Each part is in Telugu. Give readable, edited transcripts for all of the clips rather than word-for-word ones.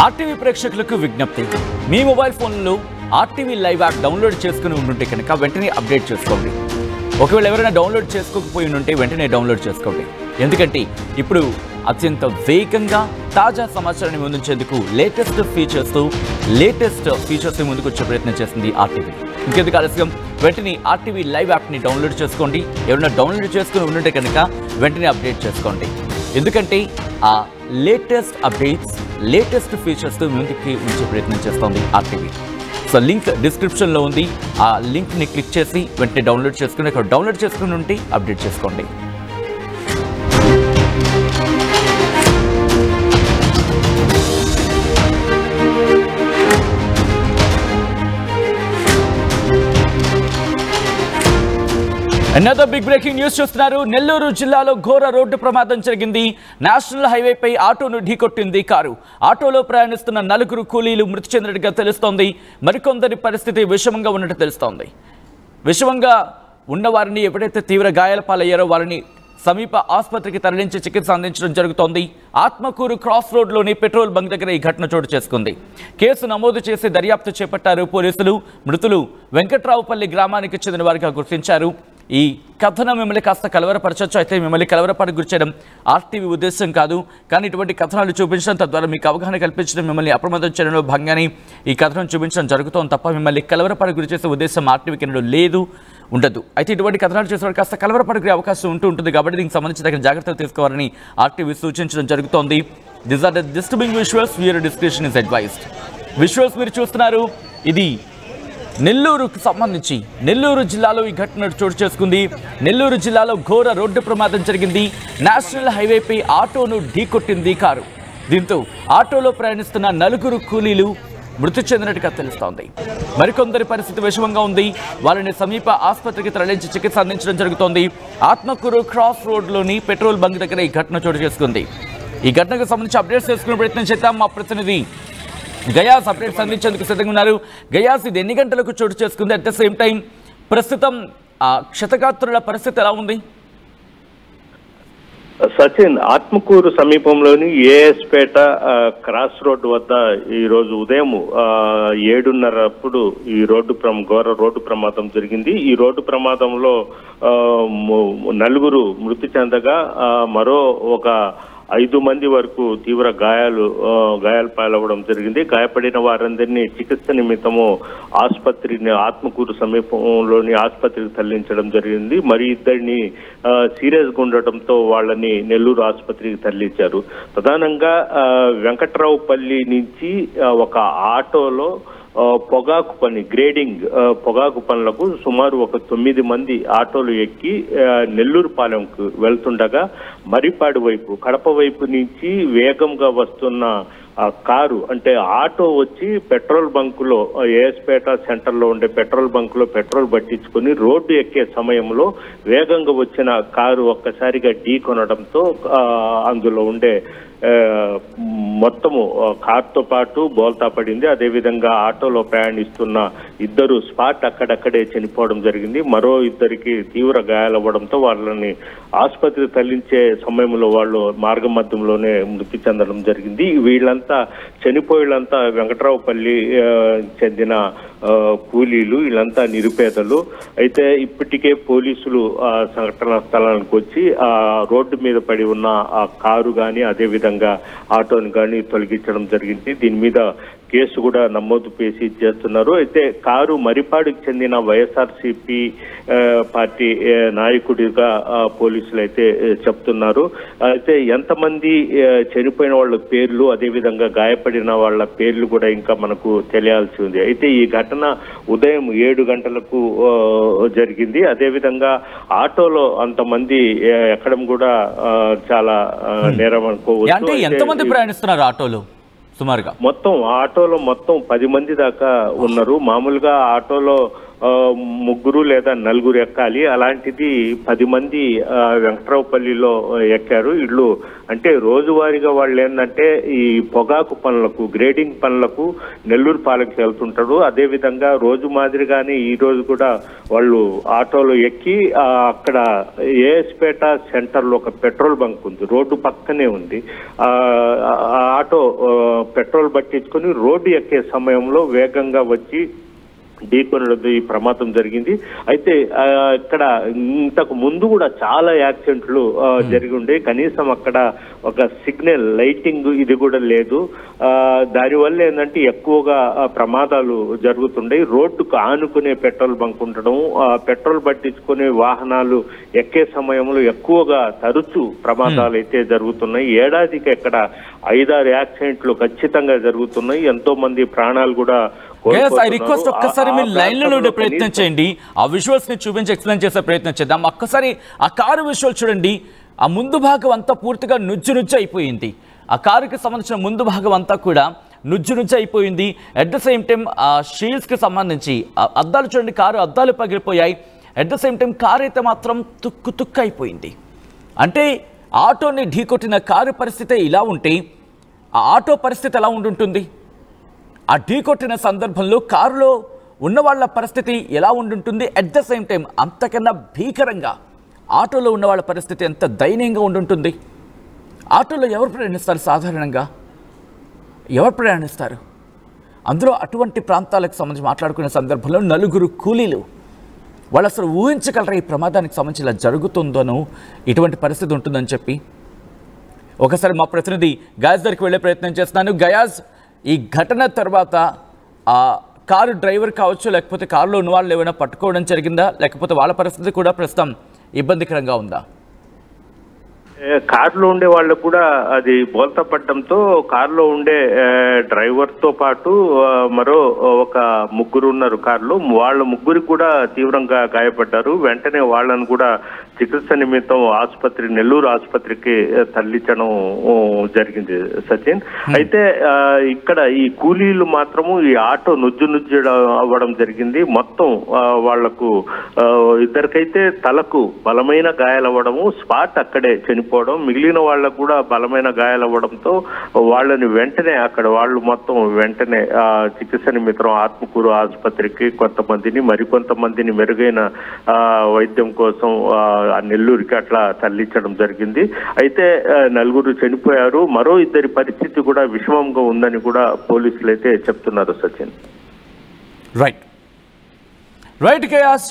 ఆర్టీవీ ప్రేక్షకులకు విజ్ఞప్తి, మీ మొబైల్ ఫోన్లో ఆర్టీవీ లైవ్ యాప్ డౌన్లోడ్ చేసుకుని ఉంటుంటే కనుక వెంటనే అప్డేట్ చేసుకోండి. ఒకవేళ ఎవరైనా డౌన్లోడ్ చేసుకోకపోయి ఉంటే వెంటనే డౌన్లోడ్ చేసుకోండి. ఎందుకంటే ఇప్పుడు అత్యంత వేగంగా తాజా సమాచారాన్ని ముందుంచేందుకు లేటెస్ట్ ఫీచర్స్ ముందుకు వచ్చే ప్రయత్నం చేస్తుంది ఆర్టీవీ. ఇంకెందుకు ఆలస్యం, వెంటనే ఆర్టీవీ లైవ్ యాప్ని డౌన్లోడ్ చేసుకోండి. ఎవరైనా డౌన్లోడ్ చేసుకుని ఉంటే కనుక వెంటనే అప్డేట్ చేసుకోండి. ఎందుకంటే ఆ లేటెస్ట్ ఫీచర్స్తో ముందుకి ఉంచే ప్రయత్నం చేస్తుంది ఆర్టీవీ. సో లింక్ డిస్క్రిప్షన్లో ఉంది. ఆ లింక్ని క్లిక్ చేసి వెంటనే డౌన్లోడ్ చేసుకుని అక్కడ డౌన్లోడ్ చేసుకుని ఉంటే అప్డేట్ చేసుకోండి. Another big breaking news చూస్తున్నారు. నెల్లూరు జిల్లాలో ఘోర రోడ్డు ప్రమాదం జరిగింది. నేషనల్ హైవేపై ఆటోను ఢీకొట్టింది కారు. ఆటోలో ప్రయాణిస్తున్న 4 కూలీలు మృతి చెందినట్టుగా తెలుస్తోంది. మరికొందరి పరిస్థితి విషమంగా ఉన్నట్టు తెలుస్తోంది. విషమంగా ఉన్నవారిని ఎప్పుడైతే తీవ్ర గాయాల పాలయ్యారో వారిని సమీప ఆసుపత్రికి తరలించి చికిత్స అందించడం జరుగుతోంది. ఆత్మకూరు క్రాస్ రోడ్లోని పెట్రోల్ బంక్ దగ్గర ఈ ఘటన చోటు చేసుకుంది. కేసు నమోదు చేసి దర్యాప్తు చేపట్టారు పోలీసులు. మృతులు వెంకట్రావుపల్లి గ్రామానికి చెందిన వారిగా గుర్తించారు. ఈ కథనం మిమ్మల్ని కాస్త కలవరపరచవచ్చు. అయితే మిమ్మల్ని కలవరపడి గుర్చడం ఆర్టీవీ ఉద్దేశం కాదు. కానీ ఇటువంటి కథనాలు చూపించడం, తద్వారా మీకు అవగాహన కల్పించడం, మిమ్మల్ని అప్రమత్తం చేయడంలో భాగంగానే ఈ కథనం చూపించడం జరుగుతోంది తప్ప మిమ్మల్ని కలవరపడి గురి చేసే ఉద్దేశం ఆర్టీవీకి లేదు, ఉండదు. అయితే ఇటువంటి కథనాలు చేసేవారు కాస్త కలవరపడే అవకాశం ఉంటుంది. కాబట్టి దీనికి సంబంధించి తగిన జాగ్రత్తలు తీసుకోవాలని ఆర్టీవీ సూచించడం జరుగుతోంది. This are the disturbing visuals, your description is advised. Visuals మీరు చూస్తున్నారు. ఇది నెల్లూరుకు సంబంధించి నెల్లూరు జిల్లాలో ఈ ఘటన చోటు చేసుకుంది. నెల్లూరు జిల్లాలో ఘోర రోడ్డు ప్రమాదం జరిగింది. నేషనల్ హైవేపై ఆటోను ఢీకొట్టింది కారు. దీంతో ఆటోలో ప్రయాణిస్తున్న 4 కూలీలు మృతి చెందినట్టుగా తెలుస్తోంది. మరికొందరి పరిస్థితి విషమంగా ఉంది. వారిని సమీప ఆసుపత్రికి తరలించి చికిత్స అందించడం జరుగుతోంది. ఆత్మకూరు క్రాస్ రోడ్లోని పెట్రోల్ బంక్ దగ్గర ఈ ఘటన చోటు చేసుకుంది. ఈ ఘటనకు సంబంధించి అప్డేట్స్ చేసుకునే ప్రయత్నం చేద్దాం. మా ప్రతినిధి గయాస్ అప్డేట్స్ అందించేందుకు సిద్ధంగా ఉన్నారు. గయాస్, ఇది ఎన్ని గంటలకు చోటు చేసుకుంది? అట్ ద సేమ్ టైం ప్రస్తుతం క్షతగాత్రుల పరిస్థితి ఎలా ఉంది? సచిన్, ఆత్మకూరు సమీపంలోని ఏఎస్పేట క్రాస్ రోడ్డు వద్ద ఈ రోజు ఉదయం 7:30 ఈ ఘోర రోడ్డు ప్రమాదం జరిగింది. ఈ రోడ్డు ప్రమాదంలో 4 మృతి చెందగా మరో ఒక 5 మంది వరకు తీవ్ర గాయాలు పాలవడం జరిగింది. గాయపడిన వారందరినీ చికిత్స నిమిత్తము ఆత్మకూరు సమీపంలోని ఆసుపత్రికి తరలించడం జరిగింది. మరి 2 సీరియస్గా ఉండటంతో వాళ్ళని నెల్లూరు ఆసుపత్రికి తరలించారు. ప్రధానంగా వెంకట్రావుపల్లి నుంచి ఒక ఆటోలో పొగాకు పని పొగాకు పనులకు సుమారు ఒక 9 మంది ఆటోలు ఎక్కి నెల్లూరు పాలెంకు వెళ్తుండగా మరిపాడు వైపు కడప వైపు నుంచి వేగంగా వస్తున్న కారు అంటే ఆటో వచ్చి పెట్రోల్ బంకులో ఏఎస్పేట సెంటర్లో ఉండే పెట్రోల్ బంకులో పెట్రోల్ పట్టించుకొని రోడ్డు ఎక్కే సమయంలో వేగంగా వచ్చిన కారు ఒక్కసారిగా ఢీకొనడంతో అందులో ఉండే మొత్తము కారుతో పాటు బోల్తా పడింది. అదేవిధంగా ఆటోలో ప్రయాణిస్తున్న 2 స్పాట్ అక్కడక్కడే చనిపోవడం జరిగింది. మరో 2కి తీవ్ర గాయాలవ్వడంతో వాళ్ళని ఆసుపత్రికి తరలించే సమయంలో వాళ్ళు మార్గ మధ్యంలోనే మృతి చెందడం జరిగింది. చనిపోయేళ్ళంతా వెంకట్రావుపల్లి చెందిన కూలీలు, వీళ్ళంతా నిరుపేదలు. అయితే ఇప్పటికే పోలీసులు సంఘటనా స్థలానికి వచ్చి ఆ రోడ్డు మీద పడి ఉన్న ఆ కారు కానీ అదేవిధంగా ఆటోను కానీ తొలగించడం జరిగింది. దీని మీద కేసు కూడా నమోదు చేస్తున్నారు. అయితే కారు మరిపాడుకు చెందిన వైఎస్ఆర్సీపీ పార్టీ నాయకుడిగా పోలీసులు అయితే చెప్తున్నారు. అయితే ఎంతమంది చనిపోయిన వాళ్ళ పేర్లు అదేవిధంగా గాయపడిన వాళ్ళ పేర్లు కూడా ఇంకా మనకు తెలియాల్సి ఉంది. అయితే ఈ ఘటన ఉదయం 7 గంటలకు జరిగింది. అదేవిధంగా ఆటోలో అంతమంది ఎక్కడం కూడా చాలా నేరం అనుకోవచ్చు. ఎంతమంది ప్రయాణిస్తున్నారు ఆటోలో? సుమారుగా ఆటోలో 10 మంది దాకా ఉన్నారు. మామూలుగా ఆటోలో ముగ్గురు లేదా నలుగురు ఎక్కాలి. అలాంటిది 10 మంది వెంకట్రావుపల్లిలో ఎక్కారు. ఇళ్ళు అంటే రోజువారీగా వాళ్ళు ఏంటంటే ఈ పొగాకు పనులకు, గ్రేడింగ్ పనులకు నెల్లూరు పాలెంకి వెళ్తుంటారు. అదేవిధంగా రోజు మాదిరిగానే ఈ రోజు కూడా వాళ్ళు ఆటోలో ఎక్కి అక్కడ ఏఎస్పేట సెంటర్లో ఒక పెట్రోల్ బంక్ ఉంది, రోడ్డు పక్కనే ఉంది. ఆటో పెట్రోల్ పట్టించుకొని రోడ్డు ఎక్కే సమయంలో వేగంగా వచ్చి ఢీకొనడంతో ఈ ప్రమాదం జరిగింది. అయితే ఇక్కడ ఇంతకు ముందు కూడా చాలా యాక్సిడెంట్లు జరిగి ఉండే, కనీసం అక్కడ ఒక సిగ్నల్ లైటింగ్ ఇది కూడా లేదు. దానివల్ల ఏంటంటే ఎక్కువగా ప్రమాదాలు జరుగుతుండే. రోడ్డుకు ఆనుకునే పెట్రోల్ బంక్ ఉండడం, పెట్రోల్ పట్టించుకునే వాహనాలు ఎక్కే సమయంలో ఎక్కువగా తరచూ ప్రమాదాలు అయితే జరుగుతున్నాయి. ఏడాదికి ఇక్కడ 5-6 యాక్సిడెంట్లు ఖచ్చితంగా జరుగుతున్నాయి. ఎంతో మంది ప్రాణాలు కూడా. ఒక్కసారి మీరు లైన్లో ఉండే ప్రయత్నం చేయండి, ఆ విజువల్స్ ని చూపించి ఎక్స్ప్లెయిన్ చేసే ప్రయత్నం చేద్దాం. ఒక్కసారి ఆ కారు విజువల్ చూడండి. ఆ ముందు భాగం అంతా పూర్తిగా నుజ్జు అయిపోయింది. ఆ కారుకి సంబంధించిన ముందు భాగం అంతా కూడా నుజ్జు అయిపోయింది. అట్ ద సేమ్ టైం ఆ షీల్డ్స్ కి సంబంధించి అద్దాలు చూడండి, కారు అద్దాలు పగిలిపోయాయి. At the same time car అయితే మాత్రం తుక్కు అయిపోయింది. అంటే ఆటోని ఢీకొట్టిన కారు పరిస్థితి ఇలా ఉంటే ఆ ఆటో పరిస్థితి ఎలా ఉండుంటుంది? ఆ ఢీకొట్టిన సందర్భంలో కారులో ఉన్న వాళ్ళ పరిస్థితి ఎలా ఉండుంటుంది? అట్ ద సేమ్ టైం అంతకన్నా భీకరంగా ఆటోలో ఉన్న వాళ్ళ పరిస్థితి ఎంత దయనీయంగా ఉండుంటుంది? ఆటోలో ఎవరు ప్రయాణిస్తారు? సాధారణంగా ఎవరు ప్రయాణిస్తారు? అందులో అటువంటి ప్రాంతాలకు సంబంధించి మాట్లాడుకునే సందర్భంలో 9 కూలీలు. వాళ్ళు అసలు ఊహించగలరా ఈ ప్రమాదానికి సంబంధించి ఇలా జరుగుతుందనో, ఇటువంటి పరిస్థితి ఉంటుందని చెప్పి? ఒకసారి మా ప్రతినిధి గయాజ్ దగ్గరికి వెళ్ళే ప్రయత్నం చేస్తున్నాను. గయాజ్, ఈ ఘటన తర్వాత ఆ కారు డ్రైవర్ కావచ్చు, లేకపోతే కారులో ఉన్న వాళ్ళు ఏమైనా పట్టుకోవడం జరిగిందా, లేకపోతే వాళ్ళ పరిస్థితి కూడా ప్రస్తుతం ఇబ్బందికరంగా ఉందా? కారులో ఉండే వాళ్ళు కూడా అది బోల్తా పడడంతో కారులో ఉండే డ్రైవర్ తో పాటు మరో ఒక ముగ్గురు ఉన్నారు కారులో. వాళ్ళ ముగ్గురికి కూడా తీవ్రంగా గాయపడ్డారు. వెంటనే వాళ్ళను కూడా చికిత్స నిమిత్తం నెల్లూరు ఆసుపత్రికి తరలించడం జరిగింది సచిన్. అయితే ఇక్కడ ఈ కూలీలు మాత్రము ఈ ఆటో నుజ్జు అవ్వడం జరిగింది. మొత్తం వాళ్లకు ఇద్దరికైతే తలకు బలమైన గాయాలవ్వడము, స్పాట్ అక్కడే చనిపోవడం, మిగిలిన వాళ్ళకు కూడా బలమైన గాయాలవ్వడంతో వాళ్ళని వెంటనే వాళ్ళు మొత్తం వెంటనే చికిత్స నిమిత్తం ఆత్మకూరు ఆసుపత్రికి మరికొంతమందిని మెరుగైన వైద్యం కోసం నెల్లూరుకి అట్లా తరలించడం జరిగింది. అయితే 9 చనిపోయారు. మరో 2 పరిస్థితి కూడా విషమంగా ఉందని కూడా పోలీసులు అయితే చెప్తున్నారు సచిన్. రైట్ గయాస్,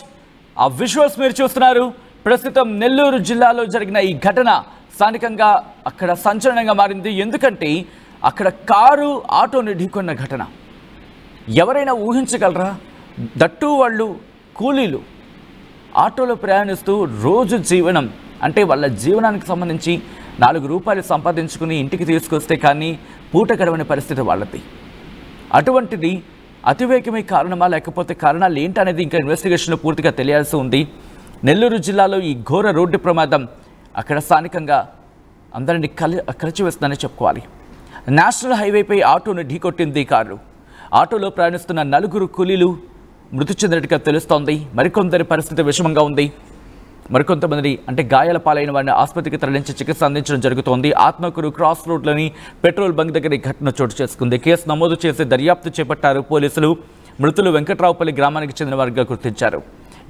ఆ విజువల్స్ మీరు చూస్తున్నారు. ప్రస్తుతం నెల్లూరు జిల్లాలో జరిగిన ఈ ఘటన స్థానికంగా అక్కడ సంచలనంగా మారింది. ఎందుకంటే అక్కడ కారు ఆటోని ఢీకొన్న ఘటన ఎవరైనా ఊహించగలరా? దట్టు వాళ్ళు కూలీలు ఆటోలో ప్రయాణిస్తూ రోజు జీవనం, అంటే వాళ్ళ జీవనానికి సంబంధించి 4 రూపాయలు సంపాదించుకుని ఇంటికి తీసుకొస్తే కానీ పూట గడవని పరిస్థితి వాళ్ళది. అటువంటిది అతివేగమే కారణమా, లేకపోతే కారణాలు ఏంటనేది ఇంకా ఇన్వెస్టిగేషన్లో పూర్తిగా తెలియాల్సి ఉంది. నెల్లూరు జిల్లాలో ఈ ఘోర రోడ్డు ప్రమాదం అక్కడ స్థానికంగా అందరినీ కలిచివేస్తుందని చెప్పుకోవాలి. నేషనల్ హైవేపై ఆటోను ఢీకొట్టింది కారు. ఆటోలో ప్రయాణిస్తున్న 9 కూలీలు మృతి చెందినట్టుగా తెలుస్తోంది. మరికొందరి పరిస్థితి విషమంగా ఉంది. మరికొంతమంది అంటే గాయాల పాలైన వారిని ఆసుపత్రికి తరలించి చికిత్స అందించడం జరుగుతోంది. ఆత్మకూరు క్రాస్ రోడ్లోని పెట్రోల్ బంక్ దగ్గర ఈ ఘటన చోటు చేసుకుంది. కేసు నమోదు చేసి దర్యాప్తు చేపట్టారు పోలీసులు. మృతులు వెంకట్రావుపల్లి గ్రామానికి చెందిన వారిగా గుర్తించారు.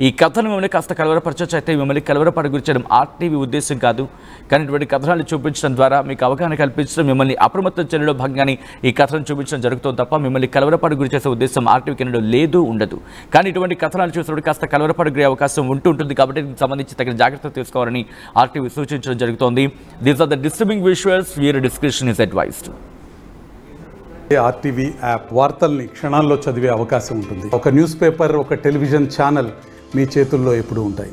ఈ కథను మిమ్మల్ని కాస్త కలవరపరచొచ్చు, అయితే మిమ్మల్ని కలవరపడ గురించడం ఆర్టీవీ ఉద్దేశం కాదు. కానీ ఇటువంటి కథనాలు చూపించడం ద్వారా మీకు అవగాహన కల్పించడం, మిమ్మల్ని అప్రమత్తం చేయడంలో భాగంగానే ఈ కథను చూపించడం జరుగుతుంది తప్ప మిమ్మల్ని కలవరపడ గురి చేసే ఉద్దేశం ఆర్టీవీ కెనడో లేదు, ఉండదు. కానీ ఇటువంటి కథనాలు చూసినప్పుడు కాస్త కలవరపడ గురే అవకాశం ఉంటుంది. కాబట్టి దీనికి సంబంధించి తగిన జాగ్రత్తలు తీసుకోవాలని ఆర్టీవీ సూచించడం జరుగుతోంది. These are the disturbing visuals. Your description is advised. RTV app వార్తల్ని క్షణాల్లో చదివే అవకాశం ఉంటుంది. ఒక న్యూస్ పేపర్, ఒక టెలివిజన్ ఛానల్ మీ చేతుల్లో ఎప్పుడూ ఉంటాయి.